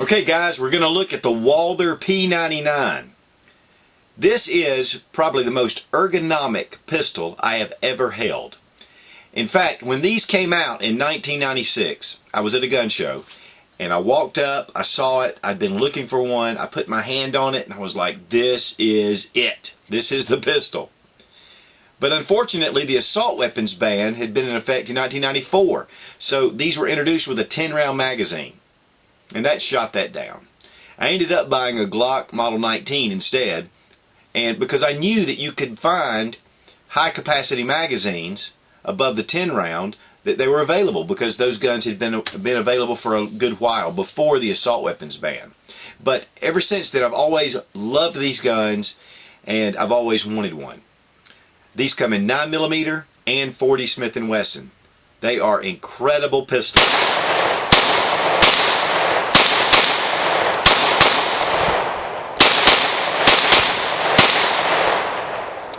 Okay guys, we're going to look at the Walther P99. This is probably the most ergonomic pistol I have ever held. In fact, when these came out in 1996, I was at a gun show and I walked up, I saw it, I'd been looking for one, I put my hand on it and I was like, this is it. This is the pistol. But unfortunately, the assault weapons ban had been in effect in 1994, so these were introduced with a 10-round magazine. And that shot that down. I ended up buying a Glock Model 19 instead, and because I knew that you could find high capacity magazines above the 10 round, that they were available because those guns had been available for a good while before the assault weapons ban. But ever since then, I've always loved these guns and I've always wanted one. These come in 9mm and 40 Smith & Wesson. They are incredible pistols.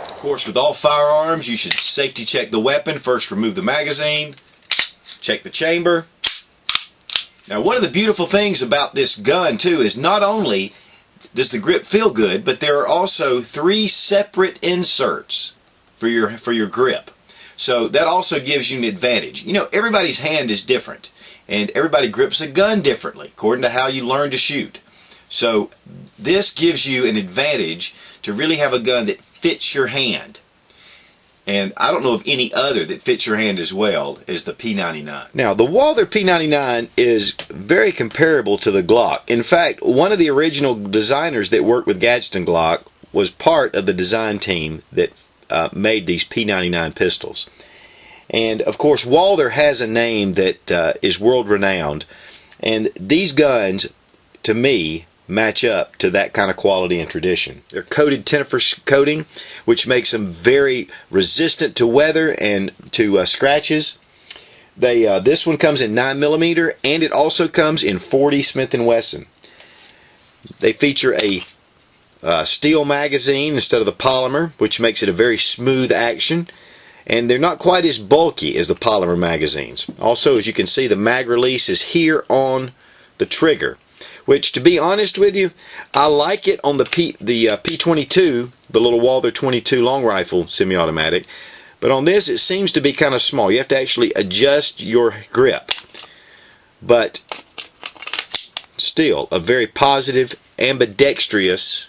Of course, with all firearms, you should safety check the weapon. First, remove the magazine, check the chamber. Now, one of the beautiful things about this gun, too, is not only does the grip feel good, but there are also 3 separate inserts for your grip. So that also gives you an advantage. You know, everybody's hand is different, and everybody grips a gun differently, according to how you learn to shoot. So this gives you an advantage to really have a gun that fits your hand. And I don't know of any other that fits your hand as well as the P99. Now, the Walther P99 is very comparable to the Glock. In fact, one of the original designers that worked with Gadsden Glock was part of the design team that made these P99 pistols. And of course, Walther has a name that is world renowned, and these guns, to me, match up to that kind of quality and tradition. They're coated tinnifer coating, which makes them very resistant to weather and to scratches. This one comes in 9mm, and it also comes in 40 Smith & Wesson. They feature a steel magazine instead of the polymer, which makes it a very smooth action, and they're not quite as bulky as the polymer magazines. Also, as you can see, the mag release is here on the trigger, which, to be honest with you, I like it on the P22, the little Walther 22 long rifle semi-automatic, but on this it seems to be kind of small. You have to actually adjust your grip, but still a very positive ambidextrous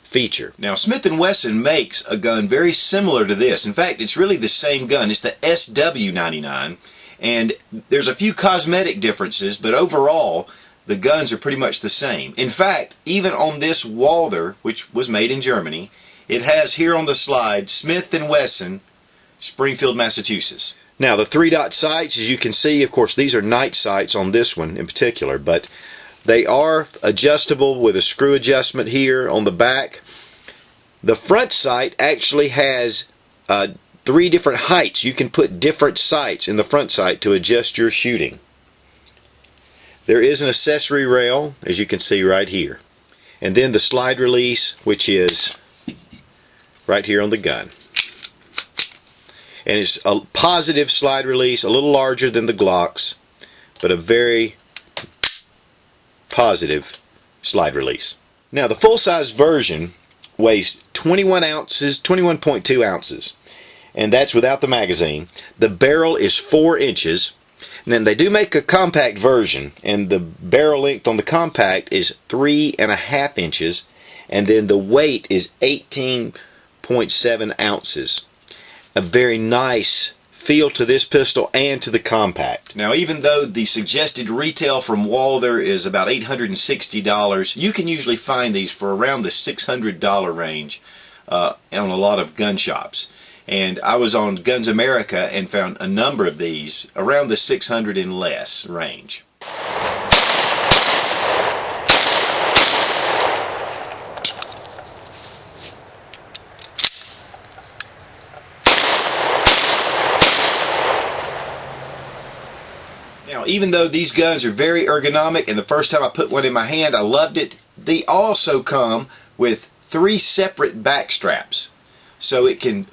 feature. Now, Smith & Wesson makes a gun very similar to this. In fact, it's really the same gun. It's the SW99, and there's a few cosmetic differences, but overall the guns are pretty much the same. In fact, even on this Walther, which was made in Germany, it has here on the slide Smith & Wesson, Springfield, Massachusetts. Now, the 3-dot sights, as you can see, of course, these are night sights on this one in particular, but they are adjustable with a screw adjustment here on the back. The front sight actually has 3 different heights. You can put different sights in the front sight to adjust your shooting. There is an accessory rail, as you can see right here. And then the slide release, which is right here on the gun. And it's a positive slide release, a little larger than the Glocks, but a very positive slide release. Now, the full-size version weighs 21 ounces, 21.2 ounces, and that's without the magazine. The barrel is 4 inches. And then they do make a compact version, and the barrel length on the compact is 3.5 inches, and then the weight is 18.7 ounces. A very nice feel to this pistol and to the compact. Now, even though the suggested retail from Walther is about $860, you can usually find these for around the $600 range on a lot of gun shops. And I was on Guns America and found a number of these around the $600 and less range. Now, even though these guns are very ergonomic, and the first time I put one in my hand I loved it, they also come with 3 separate back straps. So it can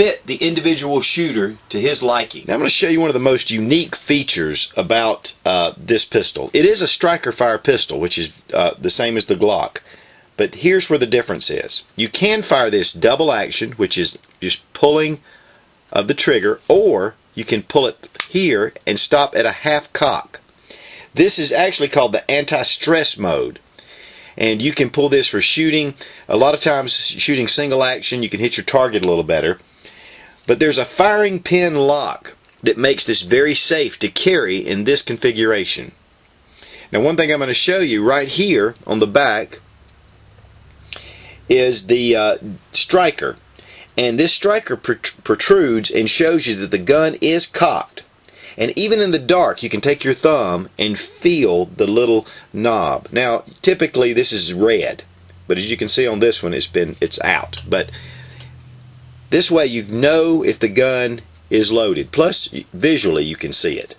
fit the individual shooter to his liking. Now I'm going to show you one of the most unique features about this pistol. It is a striker fire pistol, which is the same as the Glock. But here's where the difference is. You can fire this double action, which is just pulling of the trigger, or you can pull it here and stop at a half cock. This is actually called the anti-stress mode. And you can pull this for shooting. A lot of times shooting single action, you can hit your target a little better. But there's a firing pin lock that makes this very safe to carry in this configuration. Now one thing I'm going to show you right here on the back is the striker. And this striker protrudes and shows you that the gun is cocked. And even in the dark, you can take your thumb and feel the little knob. Now, typically this is red, but as you can see on this one, it's out. But this way you know if the gun is loaded. Plus, visually you can see it.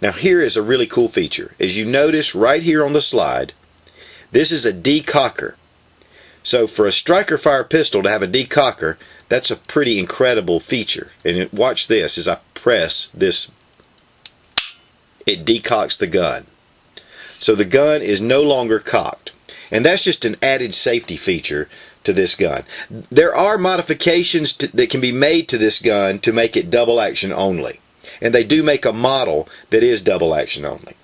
Now here is a really cool feature. As you notice right here on the slide, this is a decocker. So for a striker fire pistol to have a decocker, that's a pretty incredible feature. And watch this, as I press this, it decocks the gun. So the gun is no longer cocked. And that's just an added safety feature to this gun. There are modifications that can be made to this gun to make it double action only. And they do make a model that is double action only.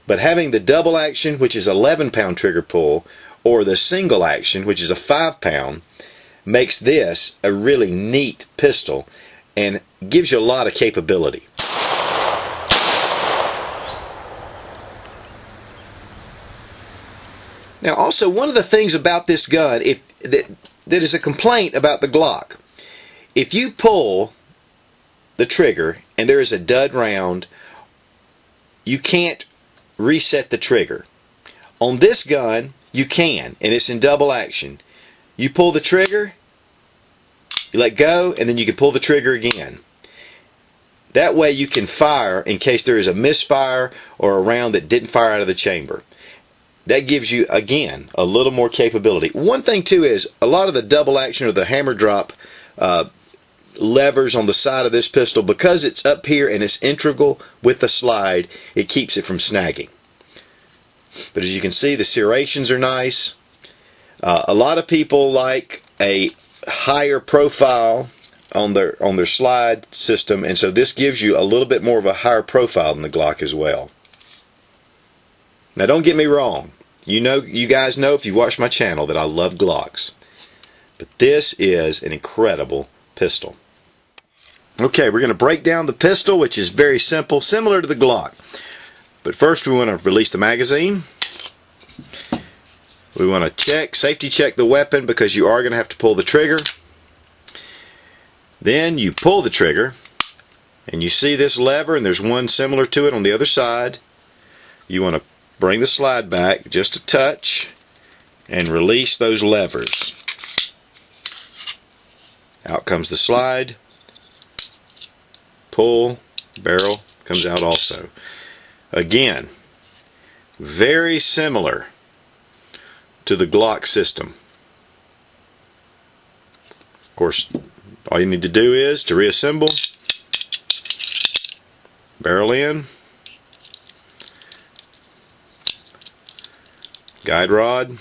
But having the double action, which is 11-pound trigger pull, or the single action, which is a 5-pound, makes this a really neat pistol and gives you a lot of capability. Now also, one of the things about this gun that is a complaint about the Glock, if you pull the trigger and there is a dud round, you can't reset the trigger. On this gun you can, and it's in double action. You pull the trigger, you let go, and then you can pull the trigger again. That way you can fire in case there is a misfire or a round that didn't fire out of the chamber. That gives you, again, a little more capability. One thing too is a lot of the double action or the hammer drop levers on the side of this pistol, because it's up here and it's integral with the slide, it keeps it from snagging. But as you can see, the serrations are nice. A lot of people like a higher profile on their slide system, and so this gives you a little bit more of a higher profile than the Glock as well. Now don't get me wrong, you guys know if you watch my channel that I love Glocks, but this is an incredible pistol. Okay, we're going to break down the pistol, which is very simple, similar to the Glock. But first we want to release the magazine. We want to safety check the weapon, because you are going to have to pull the trigger. Then you pull the trigger and you see this lever, and there's one similar to it on the other side. You want to bring the slide back just a touch and release those levers. Out comes the slide. Pull, barrel comes out also. Again, very similar to the Glock system. Of course, all you need to do is to reassemble, barrel in, guide rod, and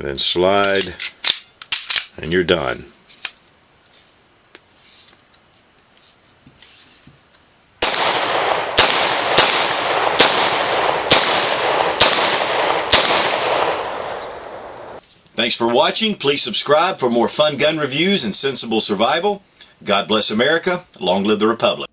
then slide, and you're done. Thanks for watching. Please subscribe for more fun gun reviews and sensible survival. God bless America. Long live the Republic.